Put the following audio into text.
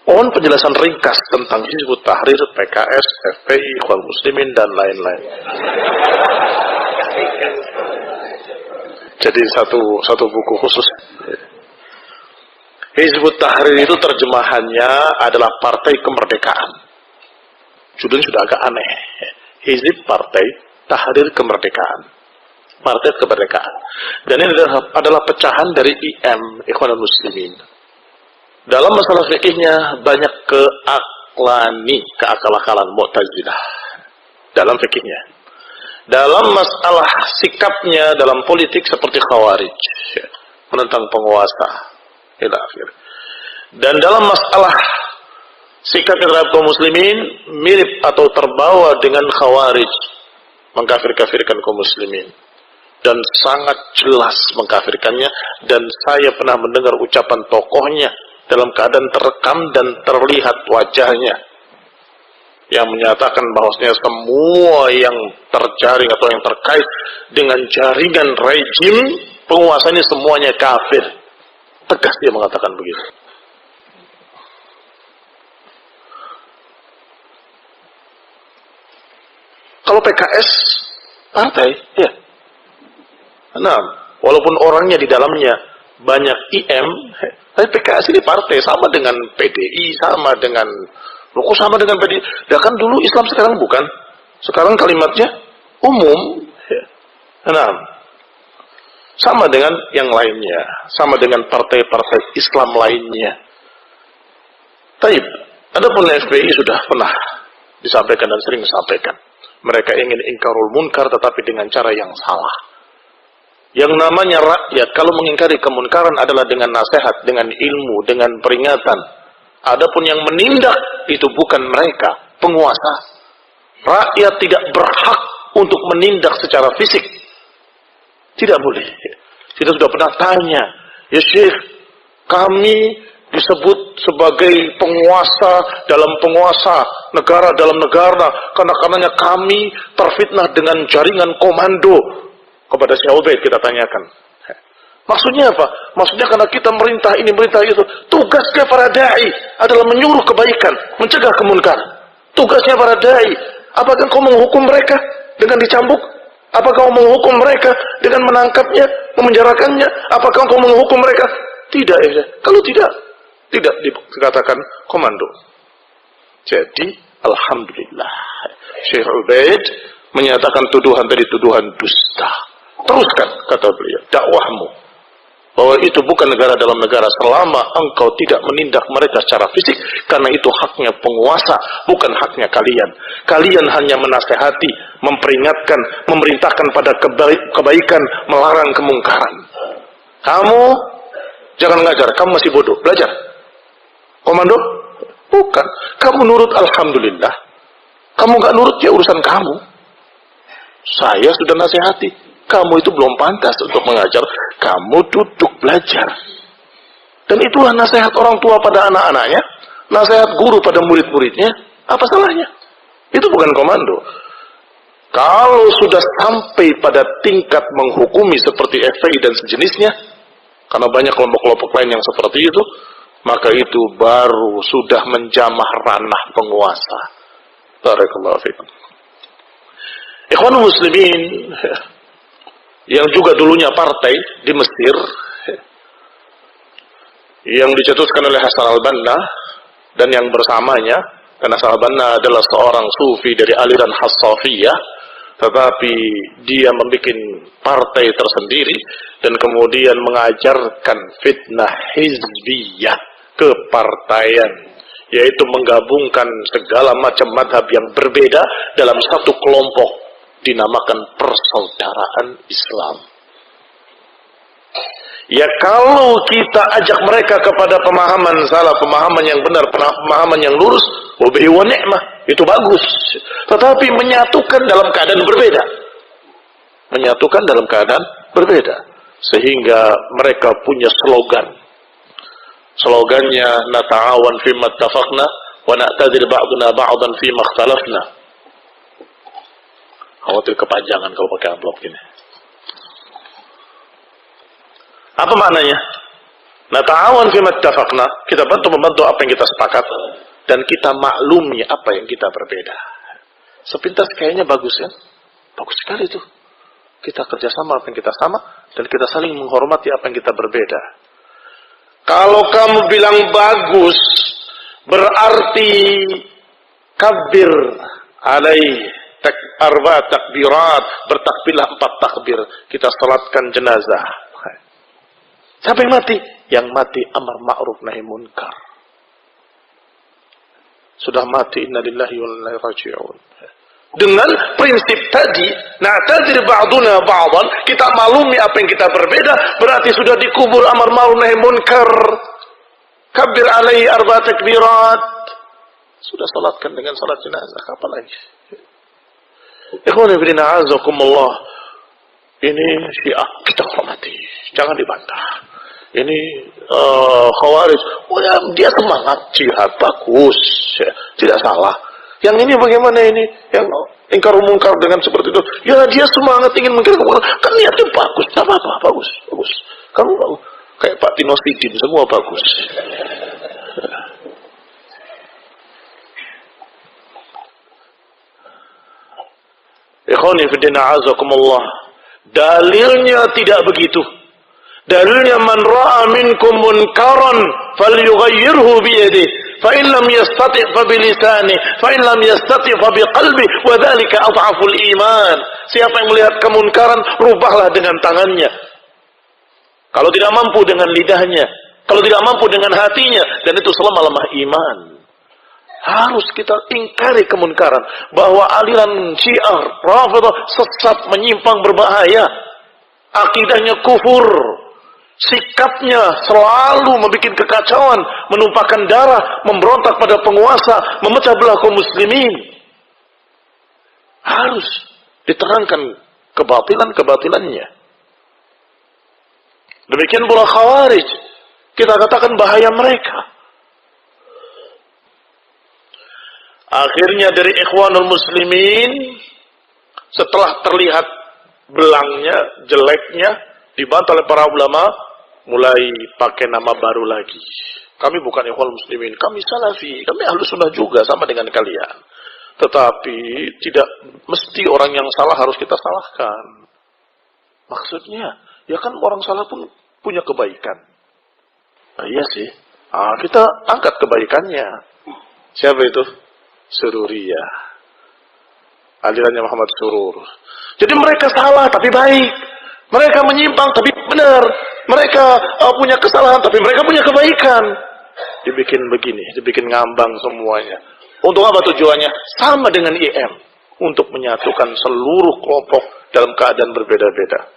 Mohon penjelasan ringkas tentang Hizbut Tahrir, PKS, FPI, Ikhwan Muslimin, dan lain-lain. Jadi satu buku khusus. Hizbut Tahrir itu terjemahannya adalah Partai Kemerdekaan. Judulnya sudah agak aneh. Hizib Partai Tahrir Kemerdekaan. Partai Kemerdekaan. Dan ini adalah pecahan dari IM, Ikhwanul Muslimin. Dalam masalah fikihnya banyak keakal-akalan Mu'tazilah dalam fikihnya. Dalam masalah sikapnya dalam politik seperti Khawarij, menentang penguasa, ila akhir. Dan dalam masalah sikap terhadap kaum muslimin mirip atau terbawa dengan Khawarij, mengkafir-kafirkan kaum muslimin. Dan sangat jelas mengkafirkannya, dan saya pernah mendengar ucapan tokohnya dalam keadaan terekam dan terlihat wajahnya yang menyatakan bahwasanya semua yang terjaring atau yang terkait dengan jaringan rejim penguasa ini semuanya kafir. Tegas dia mengatakan begitu. Kalau PKS partai, ya. Nah, walaupun orangnya di dalamnya banyak IM, tapi PKS ini partai, sama dengan PDI, sama dengan PDI. Ya kan dulu Islam, sekarang bukan. Sekarang kalimatnya umum. Nah, sama dengan yang lainnya, sama dengan partai-partai Islam lainnya. Taib, adapun FPI sudah pernah disampaikan dan sering disampaikan. Mereka ingin ingkarul munkar tetapi dengan cara yang salah. Yang namanya rakyat kalau mengingkari kemunkaran adalah dengan nasihat, dengan ilmu, dengan peringatan. Adapun yang menindak itu bukan mereka, penguasa. Rakyat tidak berhak untuk menindak secara fisik. Tidak boleh. Kita sudah pernah tanya, ya Syekh, kami disebut sebagai penguasa dalam penguasa, negara dalam negara, karena kami terfitnah dengan jaringan komando. Kepada Syekh Ubaid kita tanyakan, maksudnya apa? Maksudnya karena kita merintah ini, merintah itu. Tugasnya para da'i adalah menyuruh kebaikan, mencegah kemunkaran. Tugasnya para da'i. Apakah kau menghukum mereka dengan dicambuk? Apakah kau menghukum mereka dengan menangkapnya, memenjarakannya? Apakah kau menghukum mereka? Tidak, ya. Kalau tidak dikatakan komando. Jadi alhamdulillah, Syekh Ubaid menyatakan tuduhan dari tuduhan dusta. Teruskan, kata beliau, dakwahmu bahwa itu bukan negara dalam negara selama engkau tidak menindak mereka secara fisik, karena itu haknya penguasa, bukan haknya kalian. Kalian hanya menasehati, memperingatkan, memerintahkan pada kebaikan, melarang kemungkaran. Kamu jangan ngajar, kamu masih bodoh, belajar. Komando? Bukan. Kamu nurut, alhamdulillah. Kamu nggak nurut, ya urusan kamu. Saya sudah nasihati. Kamu itu belum pantas untuk mengajar. Kamu duduk belajar. Dan itulah nasihat orang tua pada anak-anaknya. Nasihat guru pada murid-muridnya. Apa salahnya? Itu bukan komando. Kalau sudah sampai pada tingkat menghukumi seperti FPI dan sejenisnya, karena banyak kelompok-kelompok lain yang seperti itu, maka itu baru sudah menjamah ranah penguasa. Barakallahu fiikum. Ikhwanul Muslimin, yang juga dulunya partai di Mesir, yang dicetuskan oleh Hasan al-Banna dan yang bersamanya, karena Hasan al-Banna adalah seorang sufi dari aliran Hassafiyah, tetapi dia membuat partai tersendiri dan kemudian mengajarkan fitnah hizbiyah, kepartaian, yaitu menggabungkan segala macam madhab yang berbeda dalam satu kelompok, dinamakan persaudaraan Islam. Ya kalau kita ajak mereka kepada pemahaman salah, pemahaman yang benar, pemahaman yang lurus, wabihi wa ni'mah, itu bagus. Tetapi menyatukan dalam keadaan berbeda. Menyatukan dalam keadaan berbeda. Sehingga mereka punya slogan. Slogannya, nata'awan fima ittafaqna wa na'tadzir ba'duna ba'dan fima ikhtalafna. Khawatir kepanjangan kalau pakai amplop gini. Apa maknanya? Nata'awan fima ittafaqna, kita bantu-membantu apa yang kita sepakat, dan kita maklumi apa yang kita berbeda. Sepintas kayaknya bagus ya? Bagus sekali itu. Kita kerjasama apa yang kita sama, dan kita saling menghormati apa yang kita berbeda. Kalau kamu bilang bagus, berarti kabir alaih arba takbirat, bertakbirlah 4 takbir, kita salatkan jenazah. Siapa yang mati? Yang mati amar ma'ruf nahi munkar. Sudah mati, innalillahi wa inna ilaihi raji'un. Dengan prinsip tadi, na'tadir ba'duna ba'dan, kita maklumi apa yang kita berbeda, berarti sudah dikubur amar ma'ruf nahi munkar. Kabir alaihi arba takbirat. Sudah salatkan dengan salat jenazah, apa lagi? Ikhwani fillah azakumullah. Ini Syiah, kita hormati, jangan dibantah. Ini Khawarij, oh ya, dia semangat jihad, bagus, ya, tidak salah. Yang ini bagaimana ini? Yang ingkar mungkar dengan seperti itu, ya dia semangat ingin mengkir kemana, kan niatnya bagus, tak apa-apa, bagus. Kamu bagus, kayak Pak Tino Sidin, semua bagus. Ikhwani fiddina azakumullah. Dalilnya tidak begitu. Dalilnya man ra'a minkum munkaran falyughayyirhu bi yadihi fa in lam yastati' fa bi lisanihi fa in lam yastati' fa bi qalbihi wa dzalika adhaful iman. Siapa yang melihat kemunkaran, rubahlah dengan tangannya. Kalau tidak mampu dengan lidahnya, kalau tidak mampu dengan hatinya, dan itu selama-lamanya iman. Harus kita ingkari kemunkaran, bahwa aliran Syiah Rafidhah sesat, menyimpang, berbahaya. Akidahnya kufur. Sikapnya selalu membuat kekacauan, menumpahkan darah, memberontak pada penguasa, memecah belah kaum muslimin. Harus diterangkan kebatilannya. Demikian pula Khawarij, kita katakan bahaya mereka. Akhirnya dari Ikhwanul Muslimin, setelah terlihat belangnya, jeleknya, dibantah oleh para ulama, mulai pakai nama baru lagi. Kami bukan Ikhwanul Muslimin, kami Salafi, kami Ahlus Sunnah juga, sama dengan kalian. Tetapi tidak mesti orang yang salah harus kita salahkan. Maksudnya, ya kan orang salah pun punya kebaikan. Nah, iya sih, kita angkat kebaikannya. Siapa itu? Sururiyah, alirannya Muhammad Surur. Jadi mereka salah tapi baik, mereka menyimpang tapi benar, mereka punya kesalahan tapi mereka punya kebaikan. Dibikin begini, dibikin ngambang semuanya. Untuk apa tujuannya? Sama dengan IM, untuk menyatukan seluruh kelompok dalam keadaan berbeda-beda.